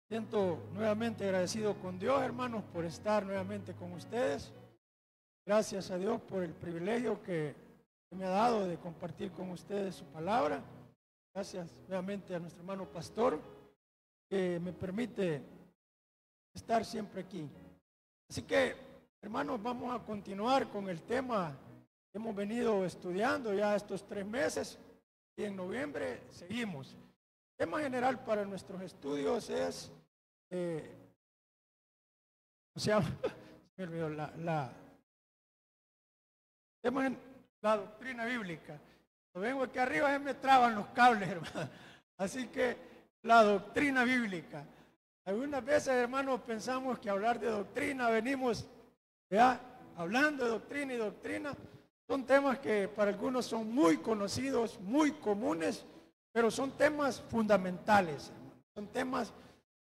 Siento nuevamente agradecido con Dios, hermanos, por estar nuevamente con ustedes. Gracias a Dios por el privilegio que me ha dado de compartir con ustedes su palabra. Gracias nuevamente a nuestro hermano pastor que me permite estar siempre aquí. Así que, hermanos, vamos a continuar con el tema que hemos venido estudiando ya estos 3 meses y en noviembre seguimos. El tema general para nuestros estudios es, me olvidó la doctrina bíblica. Cuando vengo aquí arriba me traban los cables, hermano. Así que la doctrina bíblica. Algunas veces, hermanos, pensamos que hablar de doctrina, venimos ya hablando de doctrina y doctrina. Son temas que para algunos son muy conocidos, muy comunes, pero son temas fundamentales, hermano. Son temas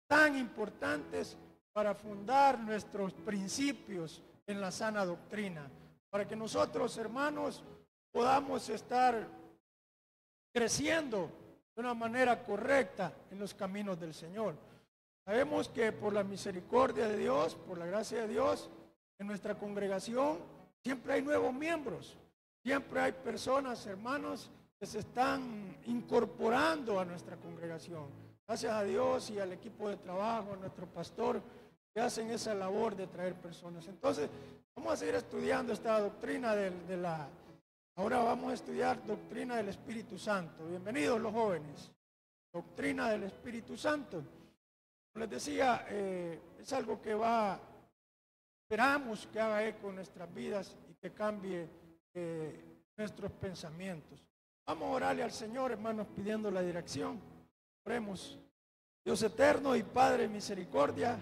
tan importantes para fundar nuestros principios en la sana doctrina, para que nosotros, hermanos, podamos estar creciendo de una manera correcta en los caminos del Señor. Sabemos que por la misericordia de Dios, por la gracia de Dios, en nuestra congregación siempre hay nuevos miembros, siempre hay personas, hermanos, que se están incorporando a nuestra congregación. Gracias a Dios y al equipo de trabajo, a nuestro pastor, que hacen esa labor de traer personas. Entonces, vamos a seguir estudiando esta doctrina ahora vamos a estudiar doctrina del Espíritu Santo. Bienvenidos los jóvenes. Doctrina del Espíritu Santo. Como les decía, es algo que esperamos que haga eco en nuestras vidas y que cambie nuestros pensamientos. Vamos a orarle al Señor, hermanos, pidiendo la dirección. Oremos. Dios eterno y Padre de misericordia,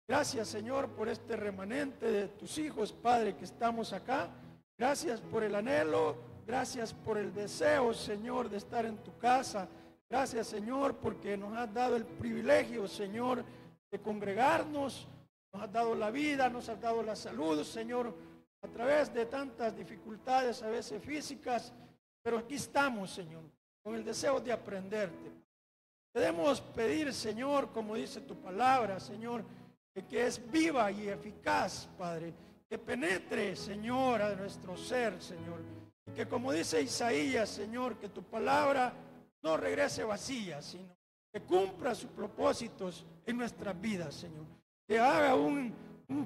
gracias, Señor, por este remanente de tus hijos, Padre, que estamos acá. Gracias por el anhelo, gracias por el deseo, Señor, de estar en tu casa. Gracias, Señor, porque nos has dado el privilegio, Señor, de congregarnos. Nos has dado la vida, nos has dado la salud, Señor, a través de tantas dificultades, a veces físicas. Pero aquí estamos, Señor, con el deseo de aprenderte. Debemos pedir, Señor, como dice tu palabra, Señor, que es viva y eficaz, Padre, que penetre, Señor, a nuestro ser, Señor, y que como dice Isaías, Señor, que tu palabra no regrese vacía, sino que cumpla sus propósitos en nuestras vidas, Señor, que haga un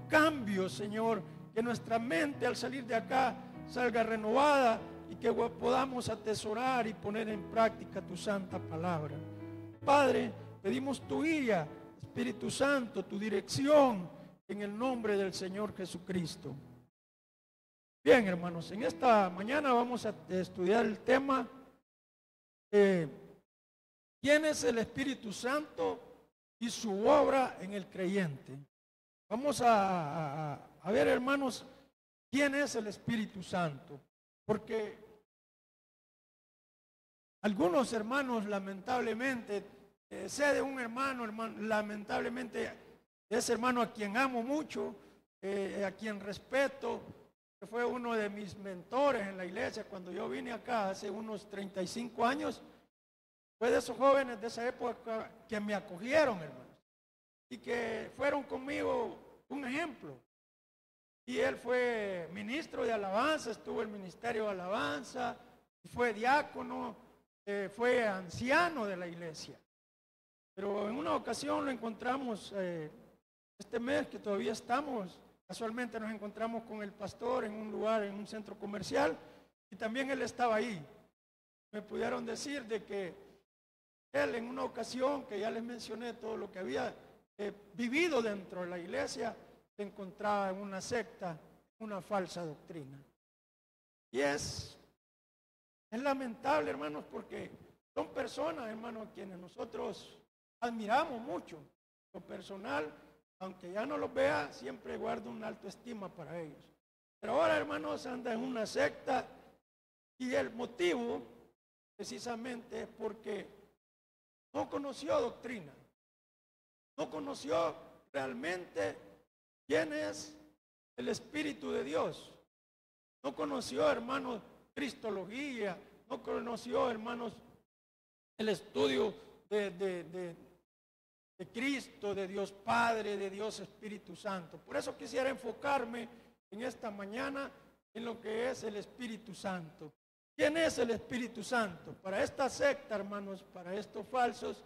cambio, Señor, que nuestra mente al salir de acá salga renovada y que podamos atesorar y poner en práctica tu santa palabra. Padre, pedimos tu guía, Espíritu Santo, tu dirección en el nombre del Señor Jesucristo. Bien, hermanos, en esta mañana vamos a estudiar el tema ¿quién es el Espíritu Santo y su obra en el creyente? Vamos a ver, hermanos, ¿quién es el Espíritu Santo? Porque algunos hermanos, lamentablemente, sé de un hermano, lamentablemente, ese hermano a quien amo mucho, a quien respeto, que fue uno de mis mentores en la iglesia cuando yo vine acá hace unos 35 años, fue de esos jóvenes de esa época que me acogieron, hermanos, y que fueron conmigo un ejemplo. Y él fue ministro de alabanza, estuvo en el ministerio de alabanza, fue diácono, fue anciano de la iglesia. Pero en una ocasión lo encontramos, este mes que todavía estamos, casualmente nos encontramos con el pastor en un lugar, en un centro comercial, y también él estaba ahí. Me pudieron decir de que él en una ocasión, que ya les mencioné todo lo que había vivido dentro de la iglesia, se encontraba en una secta, una falsa doctrina. Y es lamentable, hermanos, porque son personas, hermanos, quienes nosotros admiramos mucho. Lo personal, aunque ya no los vea, siempre guardo una alta estima para ellos. Pero ahora, hermanos, anda en una secta y el motivo precisamente es porque no conoció doctrina, no conoció realmente quién es el Espíritu de Dios, no conoció, hermanos, cristología, no conoció, hermanos, el estudio de de Cristo, de Dios Padre, de Dios Espíritu Santo. Por eso quisiera enfocarme en esta mañana en lo que es el Espíritu Santo. ¿Quién es el Espíritu Santo? Para esta secta, hermanos, para estos falsos,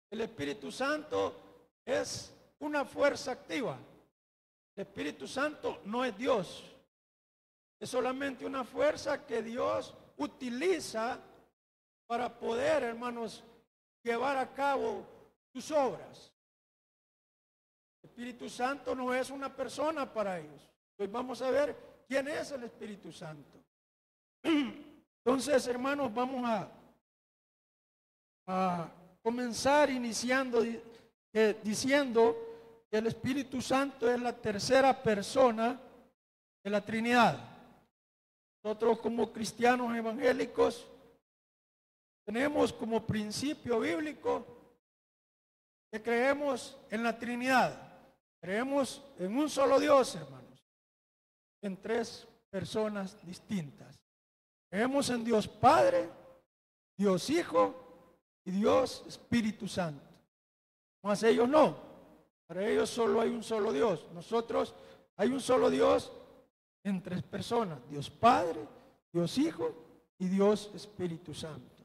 el Espíritu Santo es una fuerza activa. El Espíritu Santo no es Dios. Es solamente una fuerza que Dios utiliza para poder, hermanos, llevar a cabo sus obras. El Espíritu Santo no es una persona para ellos. Hoy vamos a ver quién es el Espíritu Santo. Entonces, hermanos, vamos a comenzar iniciando diciendo que el Espíritu Santo es la tercera persona de la Trinidad. Nosotros como cristianos evangélicos tenemos como principio bíblico que creemos en la Trinidad. Creemos en un solo Dios, hermanos, en tres personas distintas. Creemos en Dios Padre, Dios Hijo y Dios Espíritu Santo. Mas ellos no. Para ellos solo hay un solo Dios. Nosotros hay un solo Dios en tres personas. Dios Padre, Dios Hijo y Dios Espíritu Santo.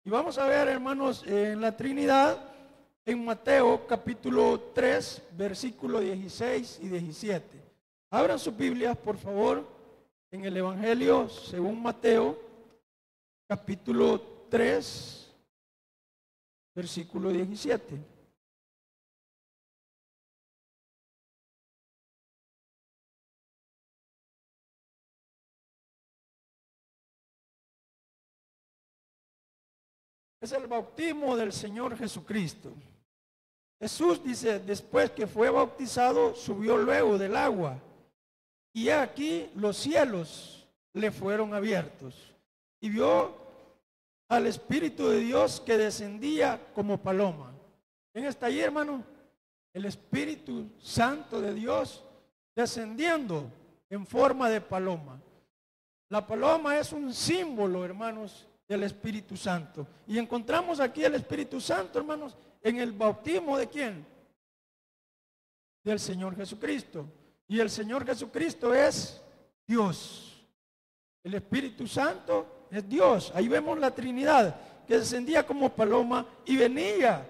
Y vamos a ver, hermanos, en la Trinidad, en Mateo capítulo 3, versículos 16 y 17. Abran sus Biblias, por favor, en el Evangelio según Mateo, capítulo 3, versículo 17. Es el bautismo del Señor Jesucristo. Jesús dice, después que fue bautizado, subió luego del agua. Y aquí los cielos le fueron abiertos. Y vio al Espíritu de Dios que descendía como paloma. ¿Quién está ahí, hermano? El Espíritu Santo de Dios descendiendo en forma de paloma. La paloma es un símbolo, hermanos, del Espíritu Santo. Y encontramos aquí el Espíritu Santo, hermanos, en el bautismo ¿de quién? Del Señor Jesucristo. Y el Señor Jesucristo es Dios. El Espíritu Santo es Dios. Ahí vemos la Trinidad que descendía como paloma y venía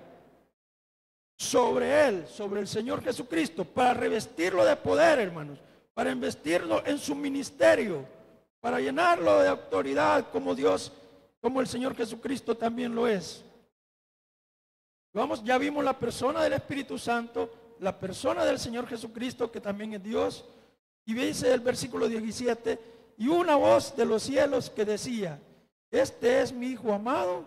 sobre él, sobre el Señor Jesucristo, para revestirlo de poder, hermanos, para investirlo en su ministerio, para llenarlo de autoridad como Dios, como el Señor Jesucristo también lo es. Vamos, ya vimos la persona del Espíritu Santo, la persona del Señor Jesucristo, que también es Dios. Y dice el versículo 17, y una voz de los cielos que decía, este es mi Hijo amado,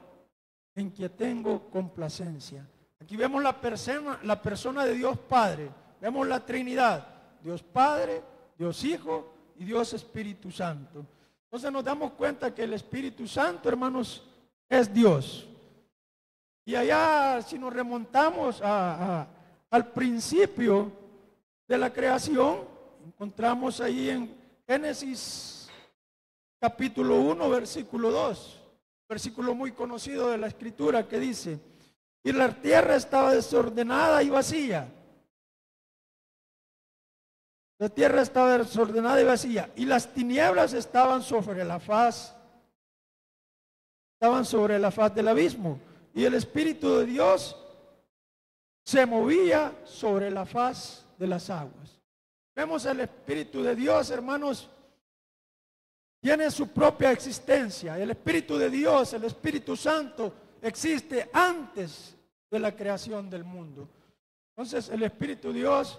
en quien tengo complacencia. Aquí vemos la persona de Dios Padre, vemos la Trinidad, Dios Padre, Dios Hijo y Dios Espíritu Santo. Entonces nos damos cuenta que el Espíritu Santo, hermanos, es Dios. Y allá, si nos remontamos al principio de la creación, encontramos ahí en Génesis capítulo 1, versículo 2, versículo muy conocido de la Escritura que dice, y la tierra estaba desordenada y vacía. La tierra estaba desordenada y vacía, y las tinieblas estaban sobre la faz del abismo, y el Espíritu de Dios se movía sobre la faz de las aguas. Vemos el Espíritu de Dios, hermanos, tiene su propia existencia. El Espíritu de Dios, el Espíritu Santo, existe antes de la creación del mundo. Entonces el Espíritu de Dios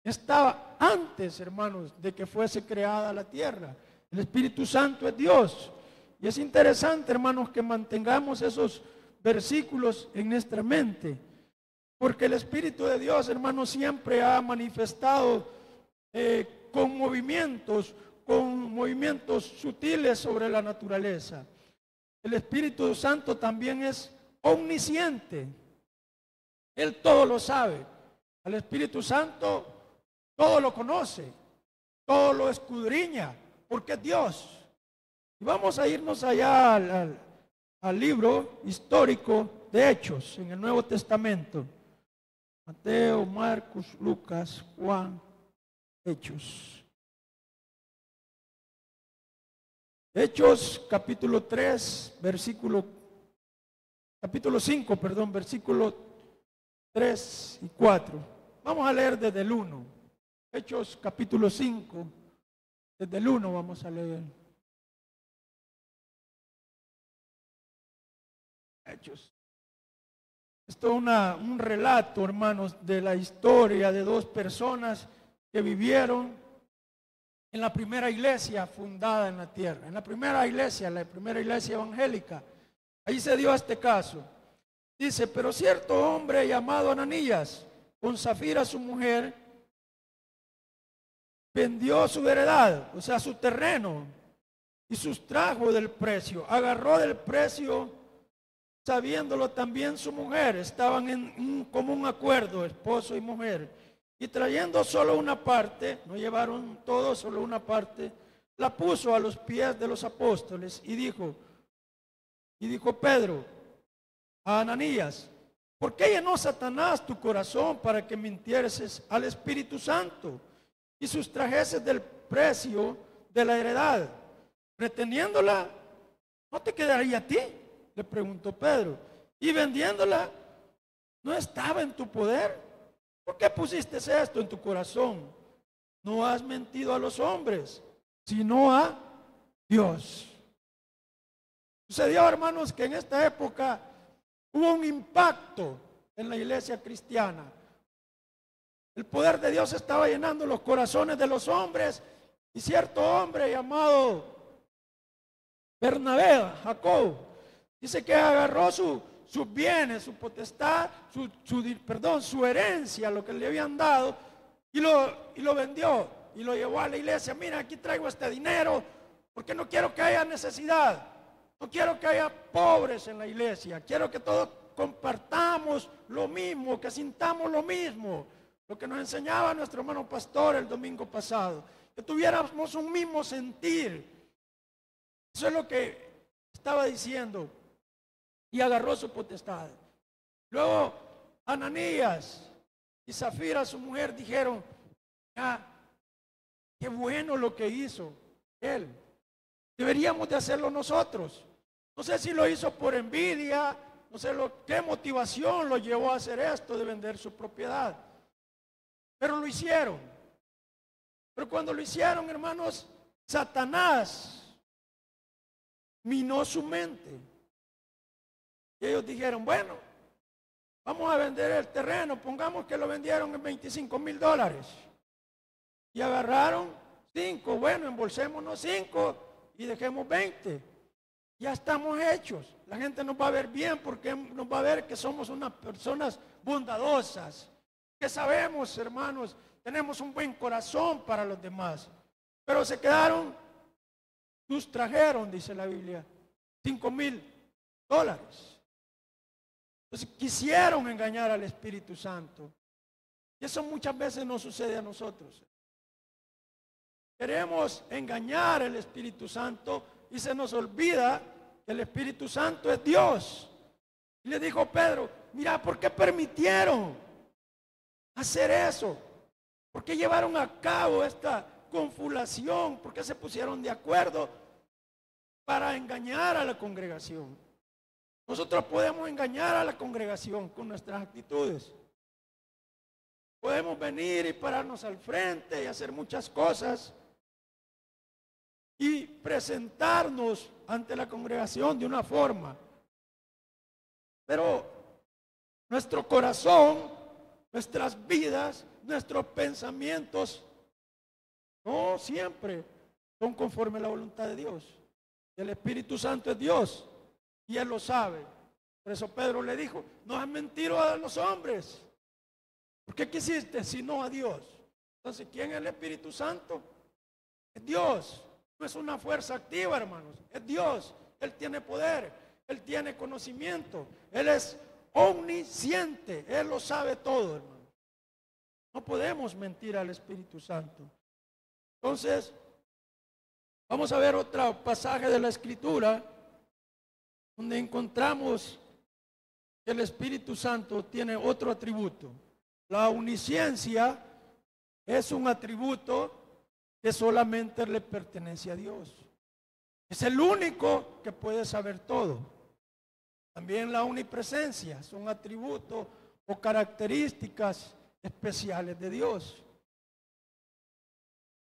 estaba antes, hermanos, de que fuese creada la tierra. El Espíritu Santo es Dios. Y es interesante, hermanos, que mantengamos esos versículos en nuestra mente. Porque el Espíritu de Dios, hermanos, siempre ha manifestado con movimientos sutiles sobre la naturaleza. El Espíritu Santo también es omnisciente. Él todo lo sabe. Al Espíritu Santo todo lo conoce, todo lo escudriña, porque es Dios. Y vamos a irnos allá al libro histórico de Hechos, en el Nuevo Testamento. Mateo, Marcos, Lucas, Juan, Hechos. Hechos capítulo 3, capítulo 5, perdón, versículo 3 y 4. Vamos a leer desde el 1. Hechos capítulo 5, desde el 1 vamos a leer. Hechos. Esto es un relato, hermanos, de la historia de dos personas que vivieron en la primera iglesia fundada en la tierra. En la primera iglesia evangélica. Ahí se dio este caso. Dice, pero cierto hombre llamado Ananías, con Zafira su mujer, vendió su heredad, o sea, su terreno, y sustrajo del precio, agarró del precio, sabiéndolo también su mujer. Estaban en un común acuerdo, esposo y mujer, y trayendo solo una parte, no llevaron todo, solo una parte, la puso a los pies de los apóstoles y dijo Pedro a Ananías, ¿por qué llenó Satanás tu corazón para que mintieses al Espíritu Santo y sustrajeses del precio de la heredad? Reteniéndola, ¿no te quedaría a ti?, le preguntó Pedro. Y vendiéndola, ¿no estaba en tu poder? ¿Por qué pusiste esto en tu corazón? No has mentido a los hombres, sino a Dios. Sucedió, hermanos, que en esta época hubo un impacto en la iglesia cristiana. El poder de Dios estaba llenando los corazones de los hombres, y cierto hombre llamado Bernabé, Jacob, dice que agarró sus bienes, su potestad, su herencia, lo que le habían dado, y lo vendió y lo llevó a la iglesia. Mira, aquí traigo este dinero porque no quiero que haya necesidad, no quiero que haya pobres en la iglesia, quiero que todos compartamos lo mismo, que sintamos lo mismo, lo que nos enseñaba nuestro hermano pastor el domingo pasado, que tuviéramos un mismo sentir. Eso es lo que estaba diciendo. Y agarró su potestad. Luego Ananías y Zafira, su mujer, dijeron, qué bueno lo que hizo él. Deberíamos de hacerlo nosotros. No sé si lo hizo por envidia, no sé qué motivación lo llevó a hacer esto de vender su propiedad. Pero lo hicieron. Pero cuando lo hicieron, hermanos, Satanás minó su mente. Y ellos dijeron, bueno, vamos a vender el terreno, pongamos que lo vendieron en $25,000. Y agarraron 5, bueno, embolsémonos 5 y dejemos 20. Ya estamos hechos. La gente nos va a ver bien porque nos va a ver que somos unas personas bondadosas, que sabemos, hermanos, tenemos un buen corazón para los demás. Pero se quedaron, sustrajeron, dice la Biblia, $5,000. Entonces quisieron engañar al Espíritu Santo. Y eso muchas veces nos sucede a nosotros. Queremos engañar al Espíritu Santo y se nos olvida que el Espíritu Santo es Dios. Y le dijo Pedro, mira, ¿por qué permitieron hacer eso? ¿Por qué llevaron a cabo esta confabulación? ¿Por qué se pusieron de acuerdo para engañar a la congregación? Nosotros podemos engañar a la congregación con nuestras actitudes. Podemos venir y pararnos al frente y hacer muchas cosas y presentarnos ante la congregación de una forma. Pero nuestro corazón, nuestras vidas, nuestros pensamientos no siempre son conforme a la voluntad de Dios. El Espíritu Santo es Dios. Y él lo sabe. Por eso Pedro le dijo, no has mentido a los hombres. ¿Por qué quisiste sino a Dios? Entonces, ¿quién es el Espíritu Santo? Es Dios. No es una fuerza activa, hermanos. Es Dios. Él tiene poder. Él tiene conocimiento. Él es omnisciente. Él lo sabe todo, hermano. No podemos mentir al Espíritu Santo. Entonces, vamos a ver otro pasaje de la Escritura donde encontramos que el Espíritu Santo tiene otro atributo. La omnisciencia es un atributo que solamente le pertenece a Dios. Es el único que puede saber todo. También la omnipresencia son atributos o características especiales de Dios.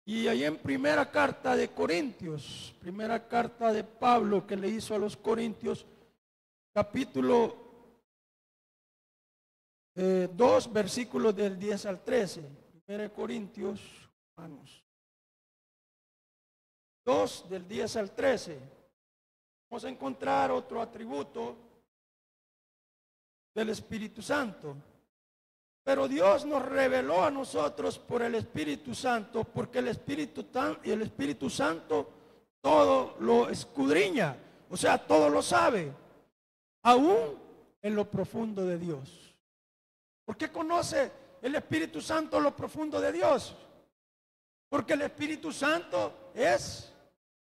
Y ahí en primera carta de Corintios, primera carta de Pablo que le hizo a los Corintios, capítulo 2, versículos del 10 al 13. Primera Corintios, hermanos, 2 del 10 al 13. Vamos a encontrar otro atributo del Espíritu Santo. Pero Dios nos reveló a nosotros por el Espíritu Santo, porque el Espíritu Santo todo lo escudriña, o sea, todo lo sabe, aún en lo profundo de Dios. ¿Por qué conoce el Espíritu Santo lo profundo de Dios? Porque el Espíritu Santo es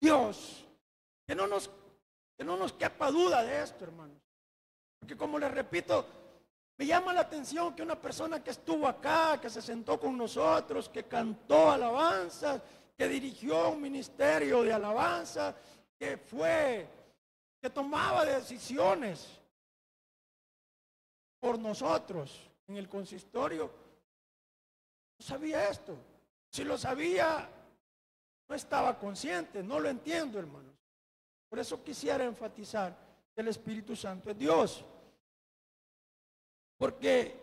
Dios. Que no nos quepa duda de esto, hermanos. Porque como les repito, me llama la atención que una persona que estuvo acá, que se sentó con nosotros, que cantó alabanzas, que dirigió un ministerio de alabanza, que tomaba decisiones por nosotros en el consistorio, no sabía esto. Si lo sabía, no estaba consciente, no lo entiendo, hermanos. Por eso quisiera enfatizar que el Espíritu Santo es Dios. Porque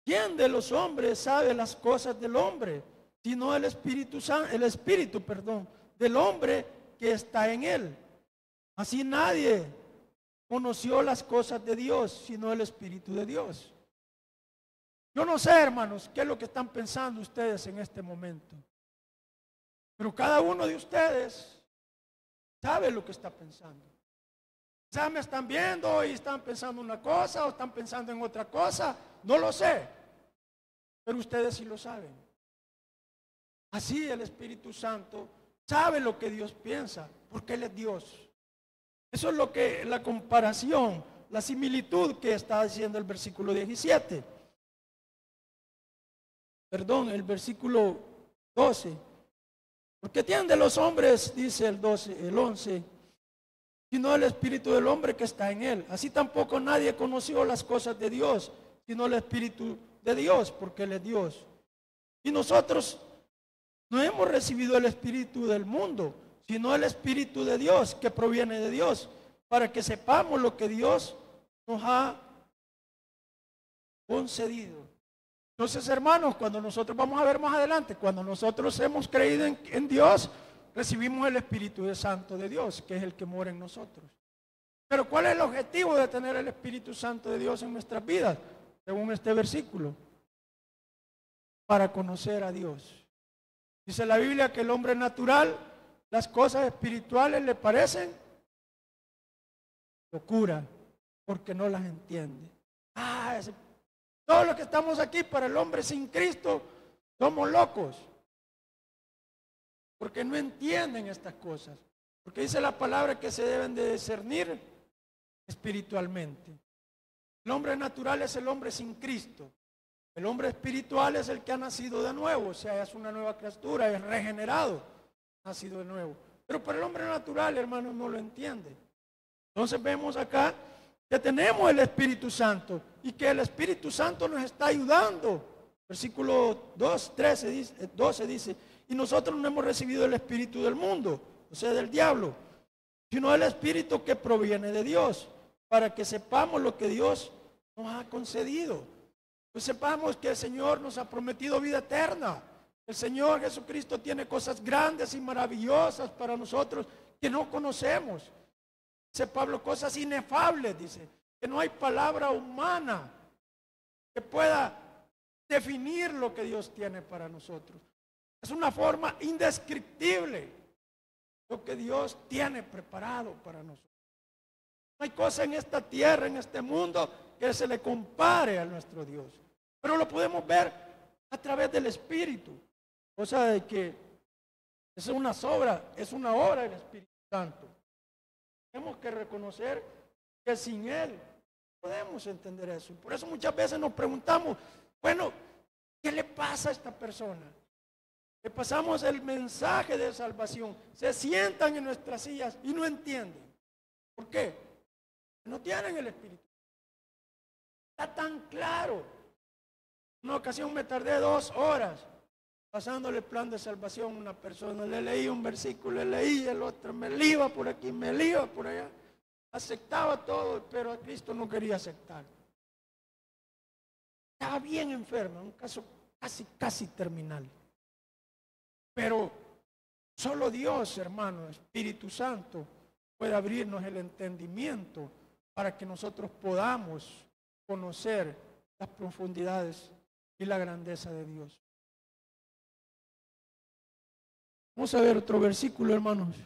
¿quién de los hombres sabe las cosas del hombre? Sino el Espíritu del hombre que está en él. Así nadie conoció las cosas de Dios, sino el Espíritu de Dios. Yo no sé, hermanos, qué es lo que están pensando ustedes en este momento. Pero cada uno de ustedes sabe lo que está pensando. Ya me están viendo y están pensando una cosa o están pensando en otra cosa. No lo sé. Pero ustedes sí lo saben. Así el Espíritu Santo sabe lo que Dios piensa, porque Él es Dios. Eso es lo que la comparación, la similitud que está diciendo el versículo 17. Perdón, el versículo 12. Porque tienen de los hombres, dice el 11, sino el Espíritu del hombre que está en él. Así tampoco nadie conoció las cosas de Dios, sino el Espíritu de Dios, porque Él es Dios. Y nosotros no hemos recibido el Espíritu del mundo, sino el Espíritu de Dios, que proviene de Dios, para que sepamos lo que Dios nos ha concedido. Entonces, hermanos, cuando nosotros vamos a ver más adelante, cuando nosotros hemos creído en Dios, recibimos el Espíritu Santo de Dios, que es el que mora en nosotros. Pero ¿cuál es el objetivo de tener el Espíritu Santo de Dios en nuestras vidas? Según este versículo, para conocer a Dios. Dice la Biblia que el hombre natural, las cosas espirituales le parecen locura, porque no las entiende. Todos los que estamos aquí, para el hombre sin Cristo, somos locos. Porque no entienden estas cosas. Porque dice la palabra que se deben de discernir espiritualmente. El hombre natural es el hombre sin Cristo. El hombre espiritual es el que ha nacido de nuevo. O sea, es una nueva criatura, es regenerado, nacido de nuevo. Pero para el hombre natural, hermanos, no lo entiende. Entonces vemos acá que tenemos el Espíritu Santo y que el Espíritu Santo nos está ayudando. Versículo 12 dice, y nosotros no hemos recibido el espíritu del mundo, o sea, del diablo, sino el Espíritu que proviene de Dios, para que sepamos lo que Dios nos ha concedido. Pues sepamos que el Señor nos ha prometido vida eterna. El Señor Jesucristo tiene cosas grandes y maravillosas para nosotros que no conocemos. Dice Pablo, cosas inefables, dice, que no hay palabra humana que pueda definir lo que Dios tiene para nosotros. Es una forma indescriptible lo que Dios tiene preparado para nosotros. No hay cosa en esta tierra, en este mundo, que se le compare a nuestro Dios. Pero lo podemos ver a través del Espíritu. Cosa de que es una obra del Espíritu Santo. Tenemos que reconocer que sin Él podemos entender eso. Por eso muchas veces nos preguntamos, bueno, ¿Qué le pasa a esta persona? Le pasamos el mensaje de salvación, se sientan en nuestras sillas y no entienden. ¿Por qué? No tienen el Espíritu. Está tan claro. En una ocasión me tardé 2 horas pasándole el plan de salvación a una persona. Le leí un versículo, le leí el otro, me le iba por aquí, me le iba por allá. Aceptaba todo, pero a Cristo no quería aceptar. Estaba bien enfermo, un caso casi terminal. Pero solo Dios, hermano, Espíritu Santo, puede abrirnos el entendimiento para que nosotros podamos conocer las profundidades y la grandeza de Dios. Vamos a ver otro versículo, hermanos,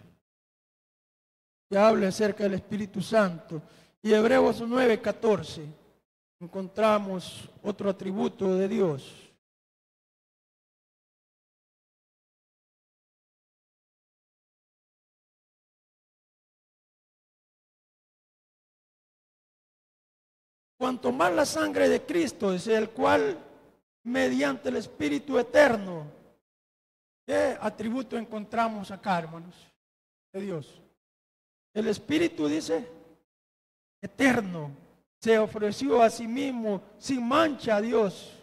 que habla acerca del Espíritu Santo. Y Hebreos 9:14, encontramos otro atributo de Dios. Cuanto más la sangre de Cristo, es el cual mediante el Espíritu eterno. ¿Qué atributo encontramos acá, hermanos, de Dios? El Espíritu, dice, eterno, se ofreció a sí mismo sin mancha a Dios.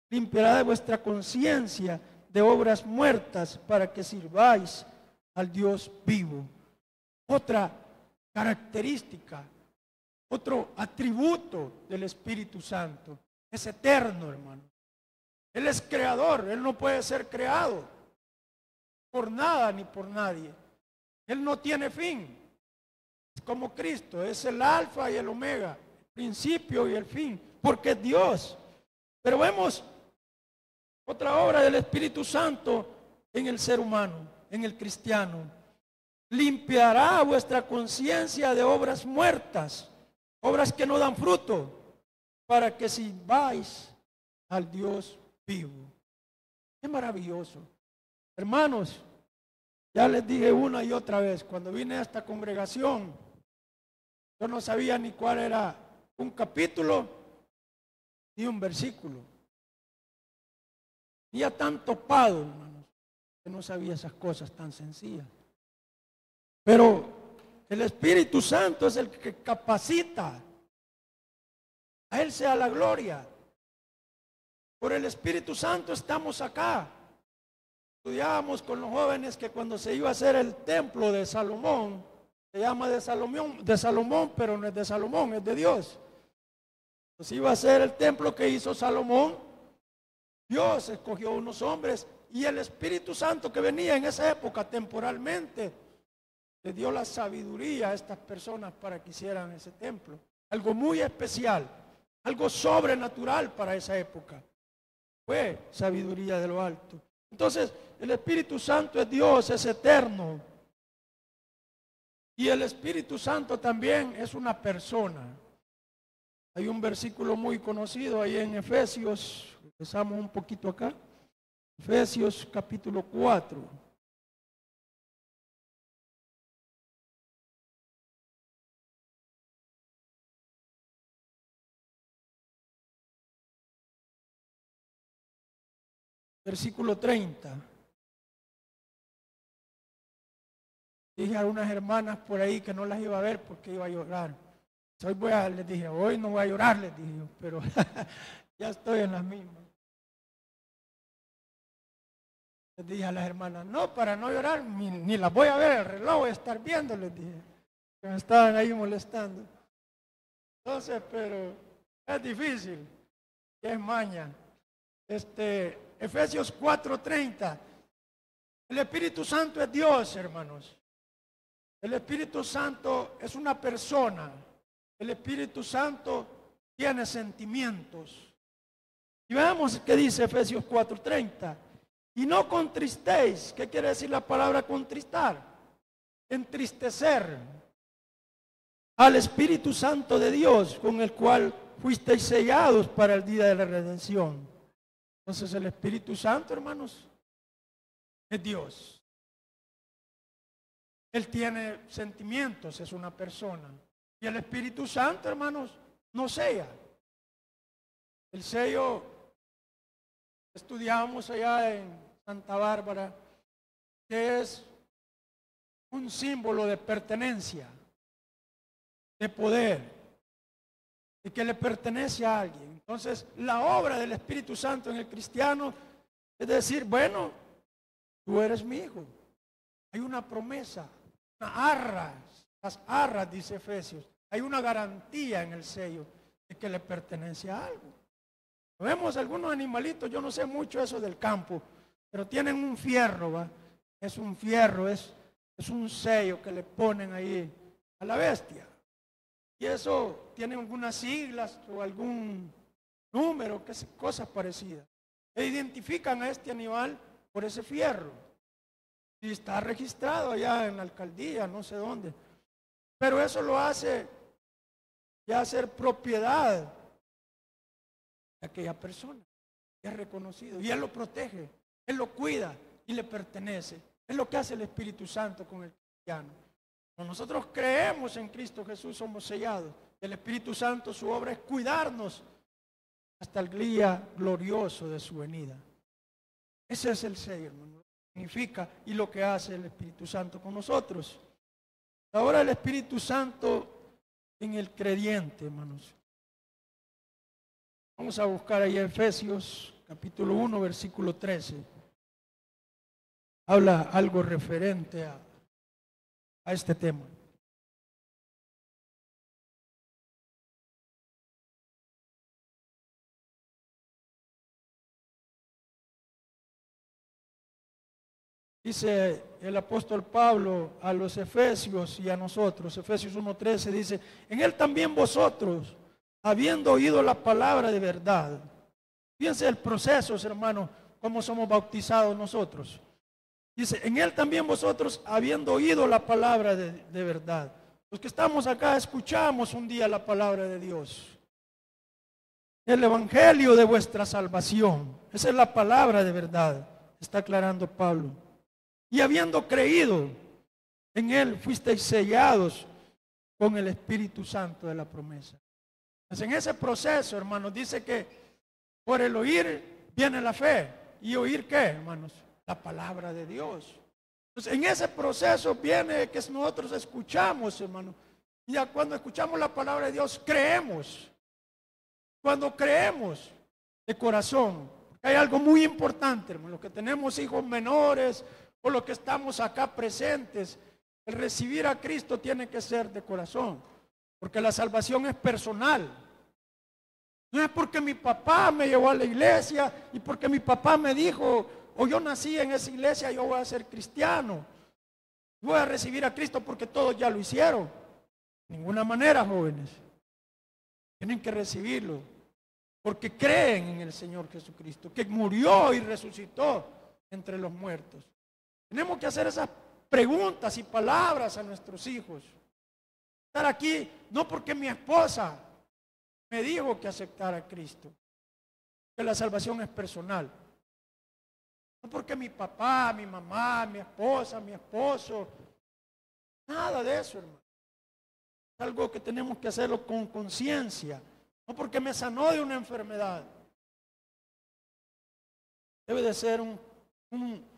Limpiará de vuestra conciencia de obras muertas para que sirváis al Dios vivo. Otra característica, otro atributo del Espíritu Santo. Es eterno, hermano. Él es creador, Él no puede ser creado por nada ni por nadie. Él no tiene fin. Es como Cristo, es el alfa y el omega, el principio y el fin, porque es Dios. Pero vemos otra obra del Espíritu Santo en el ser humano, en el cristiano. Limpiará vuestra conciencia de obras muertas, obras que no dan fruto, para que sirváis al Dios vivo. Qué maravilloso. Hermanos, ya les dije una y otra vez, cuando vine a esta congregación, yo no sabía ni cuál era un capítulo ni un versículo. Y ya tan topado, hermanos, que no sabía esas cosas tan sencillas. Pero el Espíritu Santo es el que capacita. A Él sea la gloria. Por el Espíritu Santo estamos acá. Estudiábamos con los jóvenes que cuando se iba a hacer el templo de Salomón, se llama de Salomón, pero no es de Salomón, es de Dios. Entonces iba a ser el templo que hizo Salomón. Dios escogió unos hombres y el Espíritu Santo que venía en esa época temporalmente le dio la sabiduría a estas personas para que hicieran ese templo. Algo muy especial, algo sobrenatural para esa época. Fue sabiduría de lo alto. Entonces, el Espíritu Santo es Dios, es eterno. Y el Espíritu Santo también es una persona. Hay un versículo muy conocido ahí en Efesios, empezamos un poquito acá. Efesios capítulo 4. Versículo 30. Dije a unas hermanas por ahí que no las iba a ver porque iba a llorar. Les dije, hoy no voy a llorar, les dije yo, pero ya estoy en las mismas. Les dije a las hermanas, no, para no llorar, ni las voy a ver, el reloj voy a estar viendo, les dije, que me estaban ahí molestando. Entonces, pero es difícil, es maña. Efesios 4:30. El Espíritu Santo es Dios, hermanos. El Espíritu Santo es una persona. El Espíritu Santo tiene sentimientos. Y veamos qué dice Efesios 4:30. Y no contristéis. ¿Qué quiere decir la palabra contristar? Entristecer al Espíritu Santo de Dios, con el cual fuisteis sellados para el día de la redención. Entonces el Espíritu Santo, hermanos, es Dios. Él tiene sentimientos, es una persona. Y el Espíritu Santo, hermanos, no sella. El sello estudiamos allá en Santa Bárbara, que es un símbolo de pertenencia, de poder, y que le pertenece a alguien. Entonces, la obra del Espíritu Santo en el cristiano es decir, bueno, tú eres mi hijo. Hay una promesa, una arras, las arras, dice Efesios. Hay una garantía en el sello de que le pertenece a algo. Vemos algunos animalitos, yo no sé mucho eso del campo, pero tienen un fierro, ¿va? Es un fierro, es un sello que le ponen ahí a la bestia. Y eso tiene algunas siglas o algún número, cosas parecidas. E identifican a este animal por ese fierro. Y está registrado allá en la alcaldía, no sé dónde. Pero eso lo hace ya ser propiedad de aquella persona. Es reconocido y Él lo protege, Él lo cuida y le pertenece. Es lo que hace el Espíritu Santo con el cristiano. Cuando nosotros creemos en Cristo Jesús, somos sellados. El Espíritu Santo, su obra es cuidarnos hasta el día glorioso de su venida. Ese es el sello, hermano. Lo que significa y lo que hace el Espíritu Santo con nosotros. Ahora el Espíritu Santo en el creyente, hermanos. Vamos a buscar ahí Efesios capítulo 1, versículo 13. Habla algo referente a este tema. Dice el apóstol Pablo a los Efesios y a nosotros, Efesios 1:13 dice, en Él también vosotros, habiendo oído la palabra de verdad. Fíjense el proceso, hermanos, cómo somos bautizados nosotros. Dice, en Él también vosotros, habiendo oído la palabra de verdad. Los que estamos acá escuchamos un día la palabra de Dios. El evangelio de vuestra salvación. Esa es la palabra de verdad, está aclarando Pablo. Y habiendo creído en Él, fuisteis sellados con el Espíritu Santo de la promesa. Pues en ese proceso, hermanos, dice que por el oír viene la fe. ¿Y oír qué, hermanos? La palabra de Dios. Entonces, en ese proceso viene que nosotros escuchamos, hermanos. Y ya cuando escuchamos la palabra de Dios, creemos. Cuando creemos de corazón. Hay algo muy importante, hermanos. Los que tenemos hijos menores o los que estamos acá presentes, el recibir a Cristo tiene que ser de corazón. Porque la salvación es personal. No es porque mi papá me llevó a la iglesia y porque mi papá me dijo, o yo nací en esa iglesia, yo voy a ser cristiano. Voy a recibir a Cristo porque todos ya lo hicieron. De ninguna manera, jóvenes. Tienen que recibirlo. Porque creen en el Señor Jesucristo, que murió y resucitó entre los muertos. Tenemos que hacer esas preguntas y palabras a nuestros hijos. Estar aquí no porque mi esposa me dijo que aceptara a Cristo, que la salvación es personal. No porque mi papá, mi mamá, mi esposa, mi esposo, nada de eso, hermano. Es algo que tenemos que hacerlo con conciencia, no porque me sanó de una enfermedad. Debe de ser un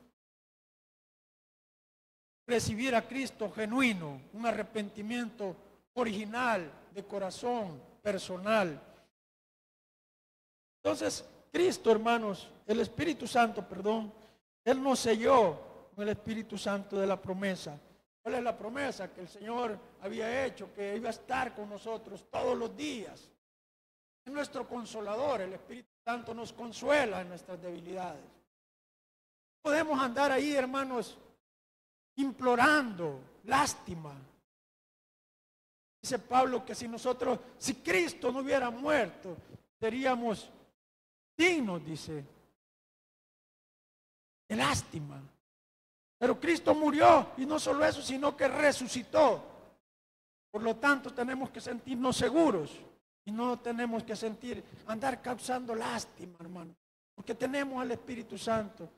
recibir a Cristo genuino, un arrepentimiento original, de corazón, personal. Entonces, Cristo, hermanos, el Espíritu Santo, perdón, Él nos selló con el Espíritu Santo de la promesa. ¿Cuál es la promesa? Que el Señor había hecho, que iba a estar con nosotros todos los días. Es nuestro consolador, el Espíritu Santo nos consuela en nuestras debilidades. Podemos andar ahí, hermanos, implorando lástima. Dice Pablo que si Cristo no hubiera muerto, seríamos dignos, dice, de lástima. Pero Cristo murió y no solo eso, sino que resucitó. Por lo tanto, tenemos que sentirnos seguros y no tenemos que andar causando lástima, hermano, porque tenemos al Espíritu Santo.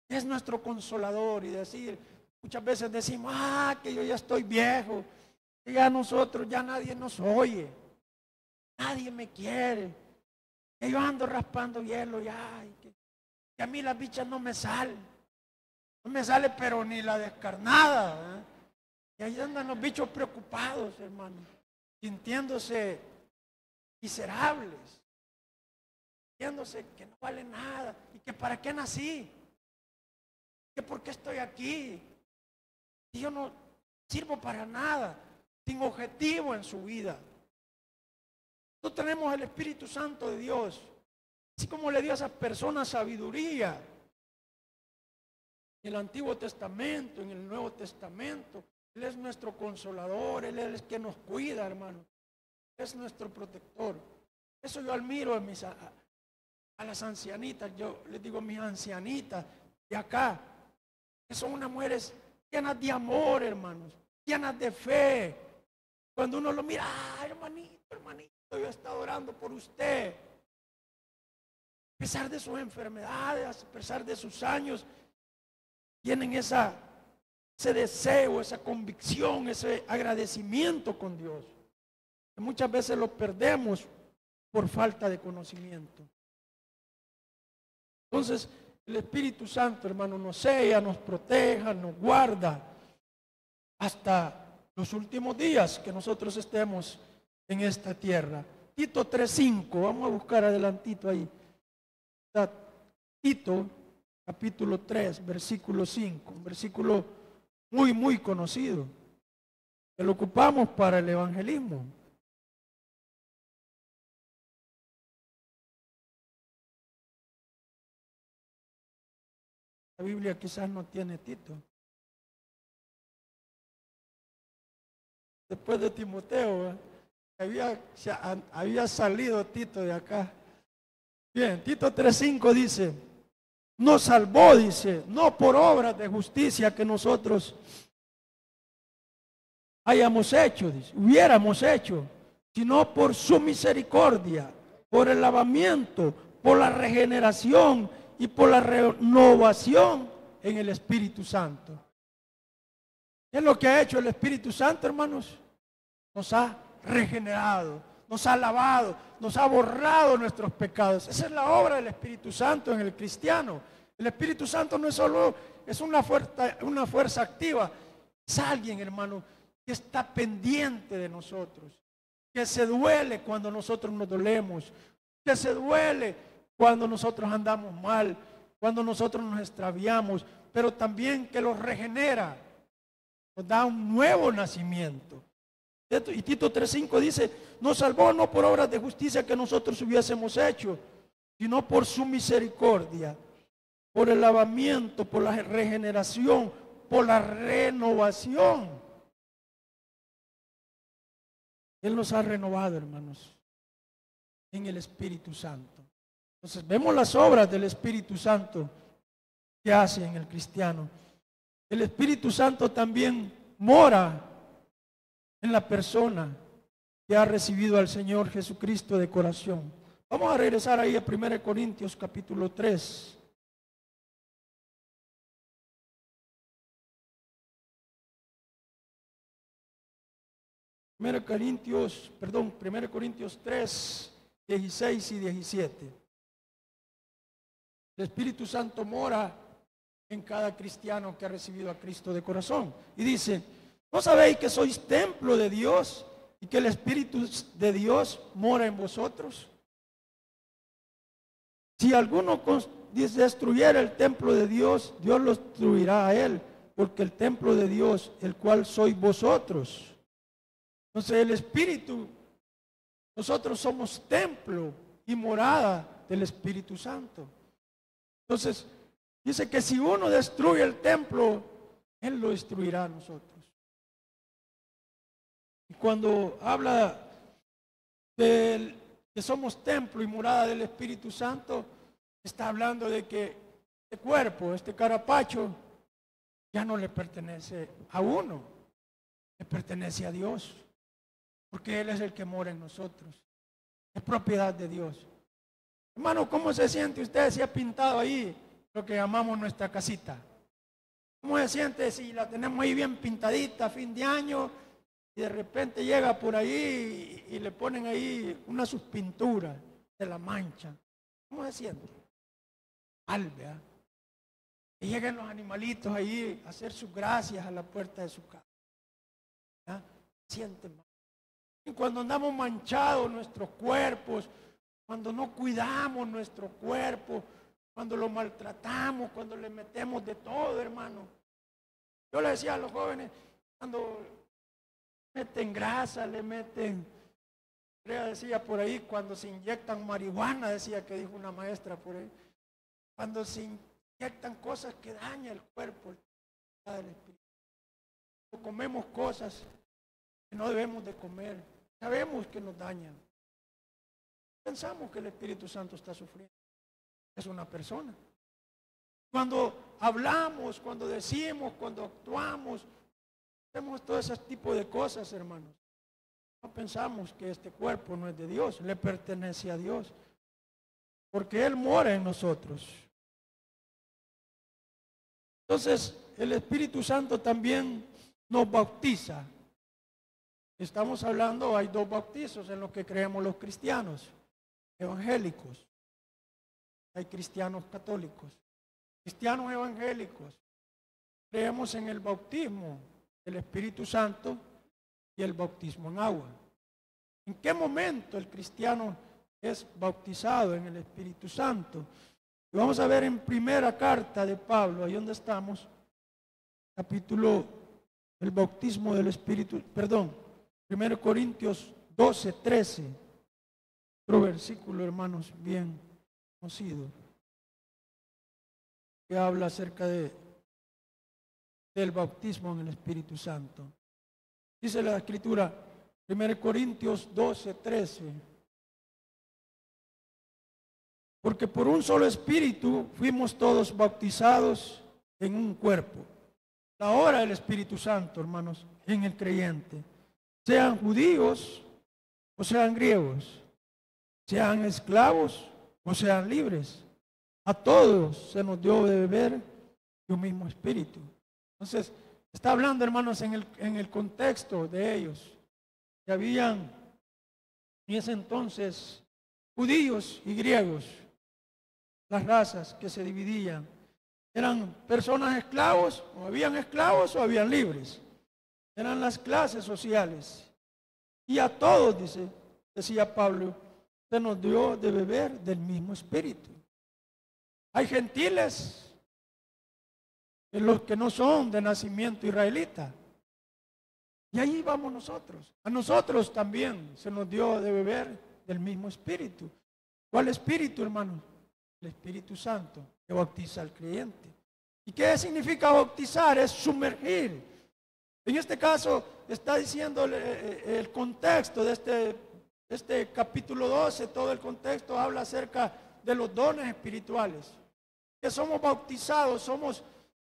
Es nuestro consolador y muchas veces decimos, que yo ya estoy viejo, que ya nadie nos oye, nadie me quiere, que yo ando raspando hielo ya, que a mí las bichas no me salen. No me sale pero ni la descarnada, ¿verdad? Y ahí andan los bichos preocupados, hermano, sintiéndose miserables, sintiéndose que no vale nada y que para qué nací, que por qué estoy aquí, y yo no sirvo para nada, sin objetivo en su vida. Nosotros tenemos el Espíritu Santo de Dios, así como le dio a esas personas sabiduría en el Antiguo Testamento, en el Nuevo Testamento. Él es nuestro consolador, Él es el que nos cuida, hermano. Es nuestro protector. Eso yo admiro a las ancianitas, yo les digo mis ancianitas de acá, que son unas mujeres llenas de amor, hermanos, llenas de fe. Cuando uno lo mira, hermanito, yo he estado orando por usted. A pesar de sus enfermedades, a pesar de sus años, tienen ese deseo, esa convicción, ese agradecimiento con Dios. Que muchas veces lo perdemos por falta de conocimiento. Entonces, el Espíritu Santo, hermano, nos sella, nos proteja, nos guarda hasta los últimos días que nosotros estemos en esta tierra. Tito 3:5, vamos a buscar adelantito ahí. Está Tito, capítulo 3, versículo 5, un versículo muy conocido, que lo ocupamos para el evangelismo. La Biblia quizás no tiene Tito. Después de Timoteo, había salido Tito de acá. Bien, Tito 3:5 dice, nos salvó, dice, no por obras de justicia que nosotros hayamos hecho, dice, hubiéramos hecho, sino por su misericordia, por el lavamiento, por la regeneración y por la renovación en el Espíritu Santo. ¿Qué es lo que ha hecho el Espíritu Santo, hermanos? Nos ha regenerado, nos ha lavado, nos ha borrado nuestros pecados. Esa es la obra del Espíritu Santo en el cristiano. El Espíritu Santo no es solo, es una fuerza activa, es alguien, hermano, que está pendiente de nosotros, que se duele cuando nosotros nos dolemos, que se duele cuando nosotros andamos mal, cuando nosotros nos extraviamos, pero también que los regenera, nos da un nuevo nacimiento. Y Tito 3:5 dice, nos salvó no por obras de justicia que nosotros hubiésemos hecho, sino por su misericordia, por el lavamiento, por la regeneración, por la renovación. Él nos ha renovado, hermanos, en el Espíritu Santo. Entonces vemos las obras del Espíritu Santo que hace en el cristiano. El Espíritu Santo también mora en la persona que ha recibido al Señor Jesucristo de corazón. Vamos a regresar ahí a 1 Corintios capítulo 3. 1 Corintios 3, 16 y 17. El Espíritu Santo mora en cada cristiano que ha recibido a Cristo de corazón. Y dice, ¿no sabéis que sois templo de Dios y que el Espíritu de Dios mora en vosotros? Si alguno destruyera el templo de Dios, Dios lo destruirá a él, porque el templo de Dios, el cual sois vosotros. Entonces el Espíritu, nosotros somos templo y morada del Espíritu Santo. Entonces, dice que si uno destruye el templo, Él lo destruirá a nosotros. Y cuando habla de que somos templo y morada del Espíritu Santo, está hablando de que este cuerpo, este carapacho, ya no le pertenece a uno, le pertenece a Dios. Porque Él es el que mora en nosotros. Es propiedad de Dios. Hermano, ¿cómo se siente usted si ha pintado ahí lo que llamamos nuestra casita? ¿Cómo se siente si la tenemos ahí bien pintadita a fin de año y de repente llega por ahí y le ponen ahí una sus pinturas de la mancha? ¿Cómo se siente? ¿verdad? Y lleguen los animalitos ahí a hacer sus gracias a la puerta de su casa. ¿Ya? Sienten mal. Y cuando andamos manchados nuestros cuerpos, cuando no cuidamos nuestro cuerpo, cuando lo maltratamos, cuando le metemos de todo, hermano. Yo le decía a los jóvenes, cuando meten grasa, le meten, decía por ahí, cuando se inyectan marihuana, decía que dijo una maestra por ahí, cuando se inyectan cosas que dañan el cuerpo, el espíritu. Comemos cosas que no debemos de comer, sabemos que nos dañan. Pensamos que el Espíritu Santo está sufriendo. Es una persona. Cuando hablamos, cuando decimos, cuando actuamos, hacemos todo ese tipo de cosas, hermanos. No pensamos que este cuerpo no es de Dios, le pertenece a Dios. Porque Él mora en nosotros. Entonces, el Espíritu Santo también nos bautiza. Estamos hablando, hay dos bautizos en los que creemos los cristianos evangélicos. Hay cristianos católicos. Cristianos evangélicos. Creemos en el bautismo del Espíritu Santo y el bautismo en agua. ¿En qué momento el cristiano es bautizado en el Espíritu Santo? Y vamos a ver en primera carta de Pablo, ahí donde estamos, capítulo, el bautismo del Espíritu, 1 Corintios 12, 13. Otro versículo, hermanos, bien conocido, que habla acerca del bautismo en el Espíritu Santo. Dice la Escritura, 1 Corintios 12, 13. Porque por un solo Espíritu fuimos todos bautizados en un cuerpo. La obra del Espíritu Santo, hermanos, en el creyente. Sean judíos o sean griegos, sean esclavos o sean libres. A todos se nos dio de beber de un mismo Espíritu. Entonces, está hablando, hermanos, en el contexto de ellos. Que habían en ese entonces judíos y griegos, las razas que se dividían. Eran personas esclavos, o habían libres. Eran las clases sociales. Y a todos, decía Pablo, se nos dio de beber del mismo Espíritu. Hay gentiles, los que no son de nacimiento israelita. Y ahí vamos nosotros. A nosotros también se nos dio de beber del mismo Espíritu. ¿Cuál Espíritu, hermano? El Espíritu Santo que bautiza al creyente. ¿Y qué significa bautizar? Es sumergir. En este caso está diciendo el contexto de este capítulo 12, todo el contexto habla acerca de los dones espirituales. Que somos bautizados, somos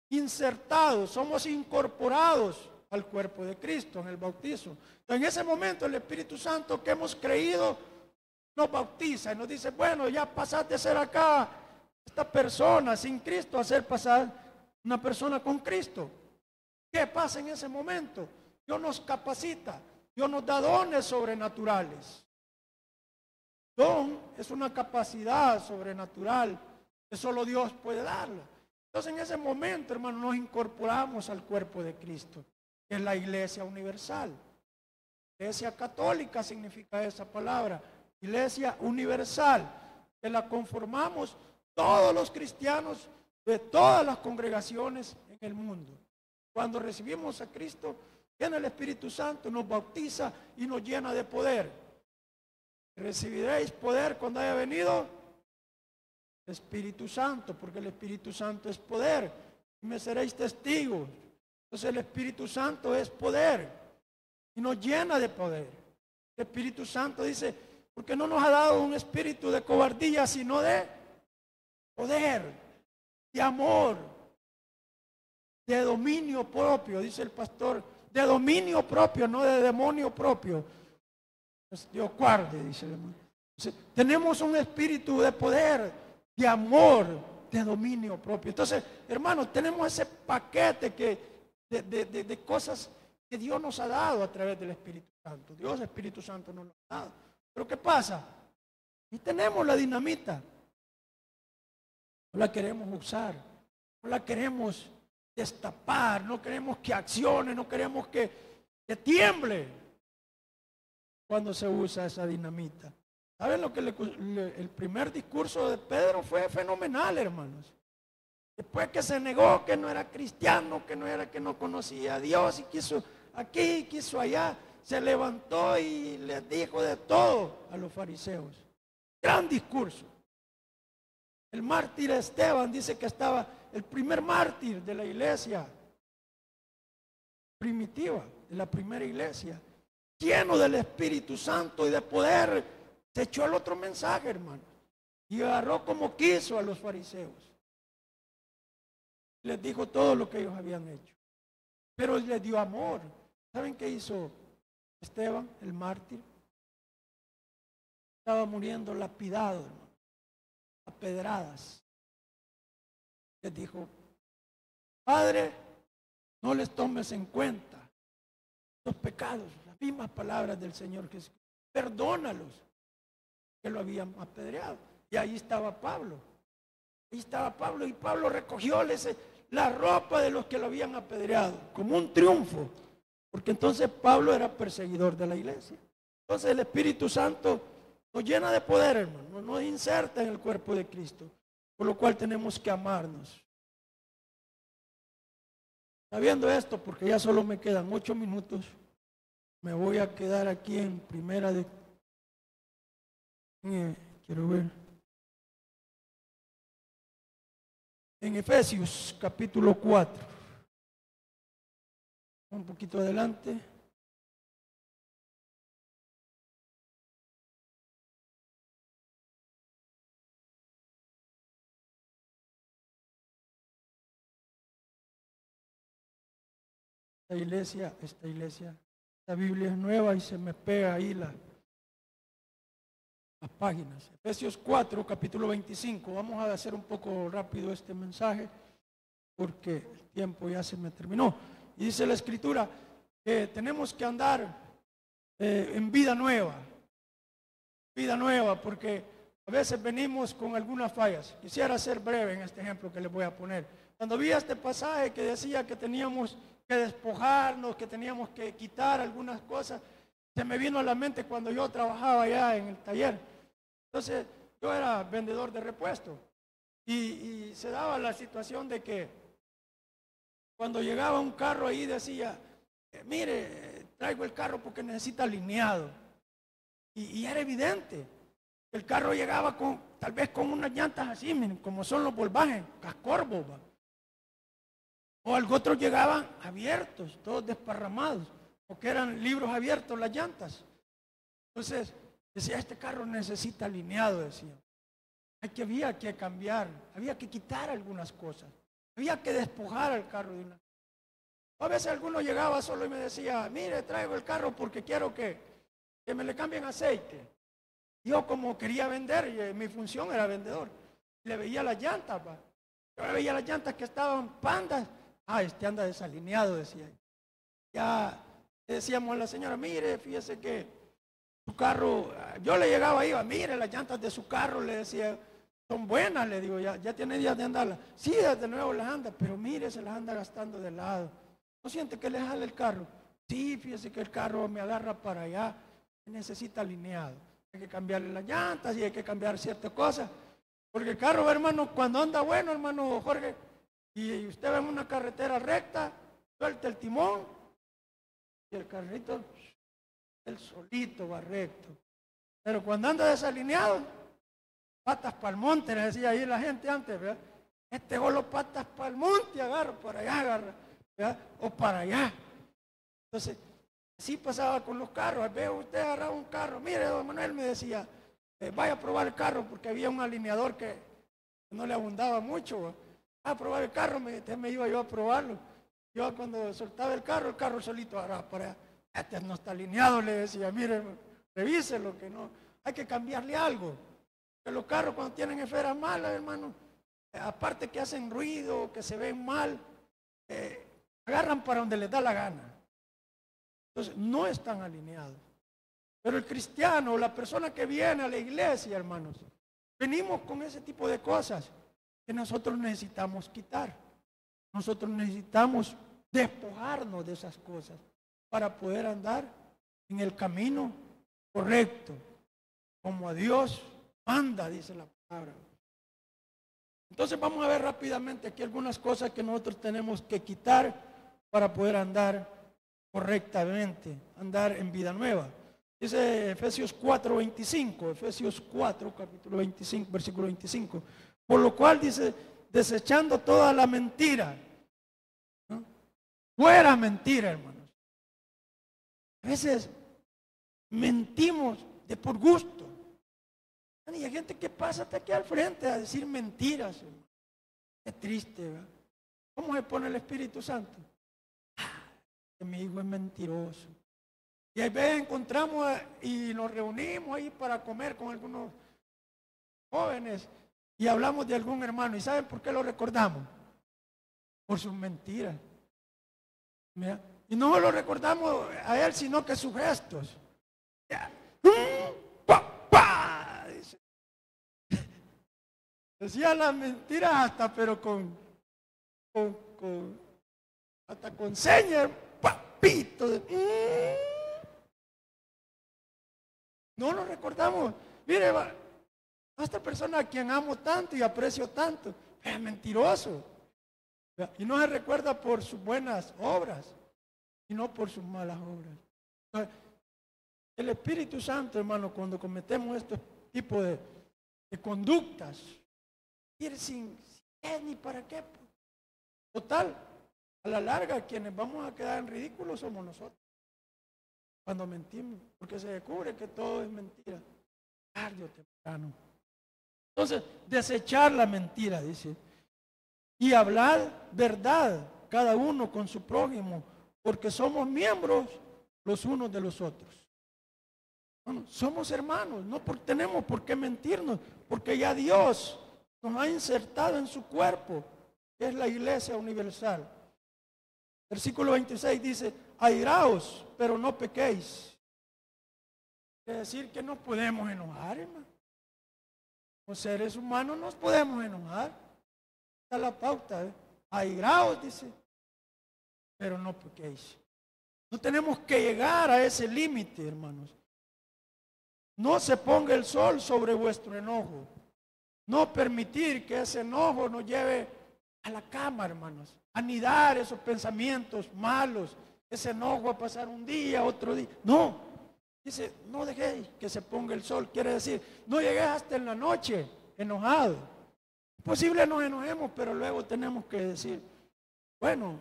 insertados, somos incorporados al cuerpo de Cristo en el bautizo. Entonces, en ese momento el Espíritu Santo que hemos creído nos bautiza y nos dice, bueno, ya pasaste de ser acá esta persona sin Cristo a ser pasar una persona con Cristo. ¿Qué pasa en ese momento? Dios nos capacita, Dios nos da dones sobrenaturales. Don es una capacidad sobrenatural que solo Dios puede darla. Entonces en ese momento, hermano, nos incorporamos al cuerpo de Cristo, que es la iglesia universal. Iglesia católica significa esa palabra. Iglesia universal, que la conformamos todos los cristianos de todas las congregaciones en el mundo. Cuando recibimos a Cristo, viene el Espíritu Santo, nos bautiza y nos llena de poder. Recibiréis poder cuando haya venido el Espíritu Santo, porque el Espíritu Santo es poder. Y me seréis testigos. Entonces el Espíritu Santo es poder y nos llena de poder. El Espíritu Santo dice, porque no nos ha dado un espíritu de cobardía, sino de poder, de amor, de dominio propio, dice el pastor, de dominio propio, no de demonio propio. Pues Dios guarde, dice el hermano. Entonces, tenemos un espíritu de poder, de amor, de dominio propio. Entonces, hermanos, tenemos ese paquete de cosas que Dios nos ha dado a través del Espíritu Santo. Dios, el Espíritu Santo nos lo ha dado. Pero ¿qué pasa? Y tenemos la dinamita. no la queremos usar, no la queremos destapar, no queremos que accione, no queremos que tiemble cuando se usa esa dinamita. ¿Saben lo que el primer discurso de Pedro fue fenomenal, hermanos? Después que se negó, que no era cristiano, que no conocía a Dios y quiso aquí, quiso allá, se levantó y les dijo de todo a los fariseos. Gran discurso. El mártir Esteban dice que estaba el primer mártir de la iglesia primitiva, de la primera iglesia, lleno del Espíritu Santo y de poder, se echó al otro mensaje, hermano, y agarró como quiso a los fariseos. Les dijo todo lo que ellos habían hecho, pero les dio amor. ¿Saben qué hizo Esteban, el mártir? Estaba muriendo lapidado, hermano, a pedradas. Les dijo: Padre, no les tomes en cuenta los pecados, las mismas palabras del Señor Jesús. Perdónalos, que lo habían apedreado. Y ahí estaba Pablo. Ahí estaba Pablo, y Pablo recogió la ropa de los que lo habían apedreado, como un triunfo, porque entonces Pablo era perseguidor de la iglesia. Entonces el Espíritu Santo nos llena de poder, hermano, nos inserta en el cuerpo de Cristo, por lo cual tenemos que amarnos. Sabiendo esto, porque ya solo me quedan 8 minutos, me voy a quedar aquí en primera de... quiero ver. En Efesios capítulo 4. Un poquito adelante. Esta Biblia es nueva y se me pega ahí las páginas. Efesios 4, capítulo 25. Vamos a hacer un poco rápido este mensaje porque el tiempo ya se me terminó. Y dice la Escritura que tenemos que andar en vida nueva, porque a veces venimos con algunas fallas. Quisiera ser breve en este ejemplo que les voy a poner. Cuando vi este pasaje que decía que teníamos que despojarnos, que teníamos que quitar algunas cosas, se me vino a la mente cuando yo trabajaba allá en el taller. Entonces yo era vendedor de repuestos y se daba la situación de que cuando llegaba un carro ahí decía: mire, traigo el carro porque necesita alineado, y era evidente. El carro llegaba tal vez con unas llantas así, miren, como son los Volkswagen, cascorbos, o algo otros llegaban abiertos, todos desparramados, porque eran libros abiertos las llantas. Entonces decía: este carro necesita alineado, decía. Había que cambiar, había que quitar algunas cosas, había que despojar al carro de una. A veces alguno llegaba solo y me decía: mire, traigo el carro porque quiero que me le cambien aceite. Yo, como quería vender, y mi función era vendedor, le veía las llantas, yo le veía las llantas que estaban pandas. Este anda desalineado, decía. Ya le decíamos a la señora: mire, fíjese que su carro, yo le llegaba ahí, mire, las llantas de su carro, le decía, son buenas, le digo, ya tiene días de andarlas. Sí, desde nuevo las anda, pero mire, se las anda gastando de lado. ¿No siente que le jale el carro? Sí, fíjese que el carro me agarra para allá, necesita alineado. Hay que cambiarle las llantas y hay que cambiar ciertas cosas. Porque el carro, hermano, cuando anda bueno, hermano Jorge, y usted va en una carretera recta, suelta el timón y el carrito, él solito va recto. Pero cuando anda desalineado, patas para el monte, le decía ahí la gente antes, ¿verdad? Este golo patas para el monte, agarra, para allá agarra, ¿verdad? O para allá. Entonces, así pasaba con los carros. Veo usted agarraba un carro, mire, don Manuel me decía, vaya a probar el carro, porque había un alineador que no le abundaba mucho, ¿verdad? A probar el carro, me iba yo a probarlo. Yo cuando soltaba el carro solito agarraba para allá. Este no está alineado, le decía, mire, revíselo, que no, hay que cambiarle algo. Que los carros cuando tienen esferas malas, hermano, aparte que hacen ruido, que se ven mal, agarran para donde les da la gana. Entonces no están alineados. Pero el cristiano, la persona que viene a la iglesia, hermanos, venimos con ese tipo de cosas. que nosotros necesitamos quitar. Nosotros necesitamos despojarnos de esas cosas para poder andar en el camino correcto, como a Dios manda, dice la palabra. Entonces vamos a ver rápidamente aquí algunas cosas que nosotros tenemos que quitar para poder andar correctamente, andar en vida nueva. Dice Efesios 4:25, Efesios 4, capítulo 25, versículo 25. Por lo cual dice, desechando toda la mentira, ¿no? Fuera mentira, hermanos. A veces mentimos de por gusto. Y hay gente que pasa hasta aquí al frente a decir mentiras, hermano. Qué triste, ¿verdad? ¿Cómo se pone el Espíritu Santo? Que mi hijo es mentiroso. Y a veces encontramos y nos reunimos ahí para comer con algunos jóvenes y hablamos de algún hermano. ¿Y saben por qué lo recordamos? Por sus mentiras. ¿Mira? Y no lo recordamos a él, sino que sus gestos. ¡Papá! Decía las mentiras hasta, pero hasta con señas, papito. No lo recordamos. Mire, esta persona a quien amo tanto y aprecio tanto, es mentiroso. Y no se recuerda por sus buenas obras, sino por sus malas obras. El Espíritu Santo, hermano, cuando cometemos estos tipos de conductas, ir sin ni para qué. Total, a la larga, quienes vamos a quedar en ridículo somos nosotros. Cuando mentimos, porque se descubre que todo es mentira, tarde o temprano. Entonces, desechar la mentira, dice, y hablar verdad, cada uno con su prójimo, porque somos miembros los unos de los otros. Bueno, somos hermanos, no tenemos por qué mentirnos, porque ya Dios nos ha insertado en su cuerpo, que es la iglesia universal. Versículo 26 dice, airaos, pero no pequéis. Quiere decir que no podemos enojar, hermano. Los seres humanos nos podemos enojar. Esta es la pauta, ¿eh? Airaos, dice, pero no pequéis. No tenemos que llegar a ese límite, hermanos. No se ponga el sol sobre vuestro enojo. No permitir que ese enojo nos lleve a la cama, hermanos. Anidar esos pensamientos malos, ese enojo a pasar un día, otro día. No, dice, no dejéis que se ponga el sol. Quiere decir, no llegues hasta en la noche enojado. Es posible nos enojemos, pero luego tenemos que decir, bueno,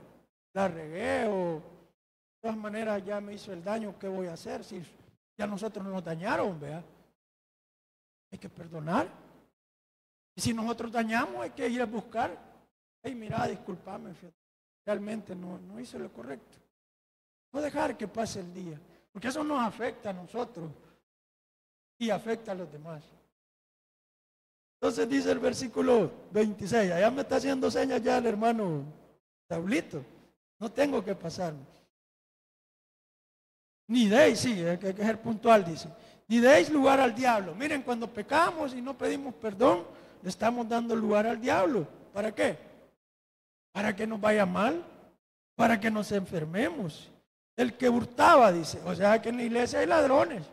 la regué o de todas maneras ya me hizo el daño, ¿qué voy a hacer? Si ya nosotros nos dañaron, ¿vea? Hay que perdonar. Y si nosotros dañamos, hay que ir a buscar. Hey, mira, discúlpame, realmente no hice lo correcto. No dejar que pase el día, porque eso nos afecta a nosotros y afecta a los demás. Entonces dice el versículo 26, allá me está haciendo señas ya el hermano Saulito, no tengo que pasarme. Ni deis, sí, hay que ser puntual, dice. Ni deis lugar al diablo. Miren, cuando pecamos y no pedimos perdón, le estamos dando lugar al diablo. ¿Para qué? Para que nos vaya mal, para que nos enfermemos. El que hurtaba, dice, o sea que en la iglesia hay ladrones.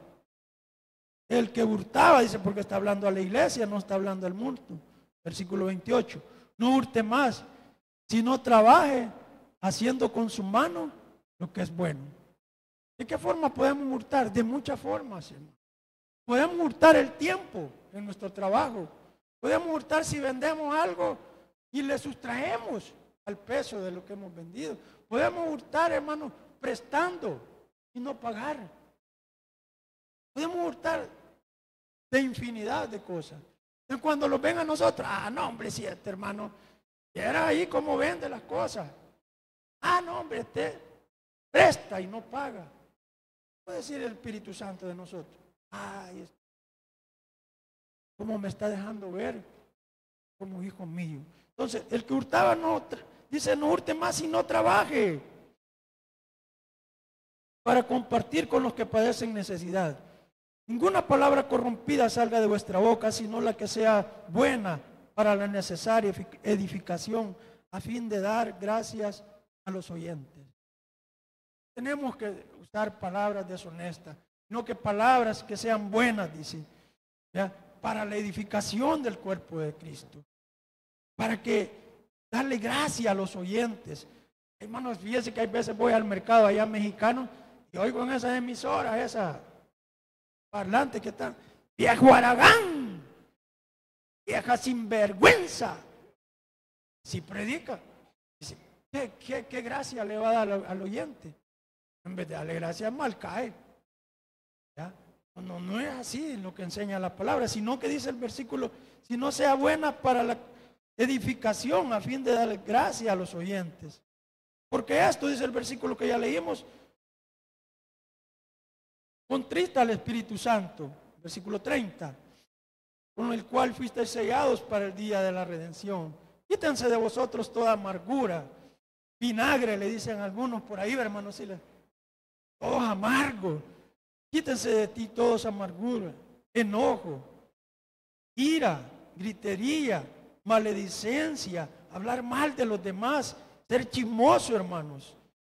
El que hurtaba, dice, porque está hablando a la iglesia, no está hablando al mundo. Versículo 28. No hurte más, sino trabaje haciendo con su mano lo que es bueno. ¿De qué forma podemos hurtar? De muchas formas, hermano. Podemos hurtar el tiempo en nuestro trabajo. Podemos hurtar si vendemos algo y le sustraemos al peso de lo que hemos vendido. Podemos hurtar, hermano, prestando y no pagar. Podemos hurtar de infinidad de cosas. Entonces, cuando los ven a nosotros, no, hombre, si este hermano era ahí como vende las cosas. No, hombre, este presta y no paga. Puede decir el Espíritu Santo de nosotros. ¿Cómo me está dejando ver como hijo mío? Entonces, el que hurtaba dice, no hurte más y no trabaje para compartir con los que padecen necesidad. Ninguna palabra corrompida salga de vuestra boca, sino la que sea buena para la necesaria edificación a fin de dar gracias a los oyentes. Tenemos que usar palabras deshonestas, no que palabras que sean buenas, dice, ¿ya? Para la edificación del cuerpo de Cristo, para que darle gracia a los oyentes. Hermanos, fíjense que hay veces voy al mercado allá mexicano y oigo en esas emisoras, esas parlantes que están, viejo Aragán, vieja sinvergüenza. Si predica, dice, ¿qué gracia le va a dar al oyente? En vez de darle gracia, mal cae. ¿Ya? No es así lo que enseña la palabra, sino que dice el versículo, si no sea buena para la edificación a fin de darle gracia a los oyentes. Porque esto, dice el versículo que ya leímos, contrista al Espíritu Santo, versículo 30, con el cual fuisteis sellados para el día de la redención. Quítense de vosotros toda amargura, vinagre, le dicen algunos por ahí, hermanos, todos amargos. Quítense de ti todos amargura, enojo, ira, gritería, maledicencia, hablar mal de los demás, ser chismoso, hermanos,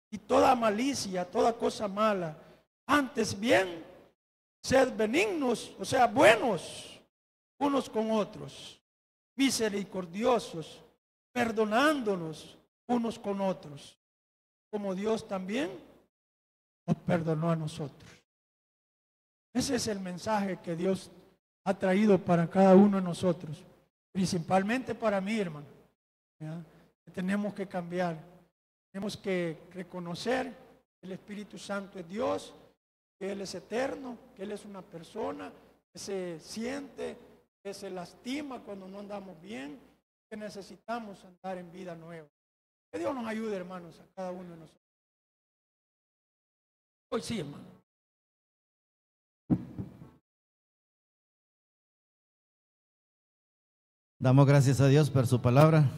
y toda malicia, toda cosa mala. Antes bien, sed benignos, o sea, buenos unos con otros, misericordiosos, perdonándonos unos con otros, como Dios también nos perdonó a nosotros. Ese es el mensaje que Dios ha traído para cada uno de nosotros, principalmente para mí, hermano. ¿Ya? Tenemos que cambiar, tenemos que reconocer que el Espíritu Santo es Dios, que Él es eterno, que Él es una persona, que se siente, que se lastima cuando no andamos bien, que necesitamos andar en vida nueva. Que Dios nos ayude, hermanos, a cada uno de nosotros. Hoy sí, hermano. Damos gracias a Dios por su palabra.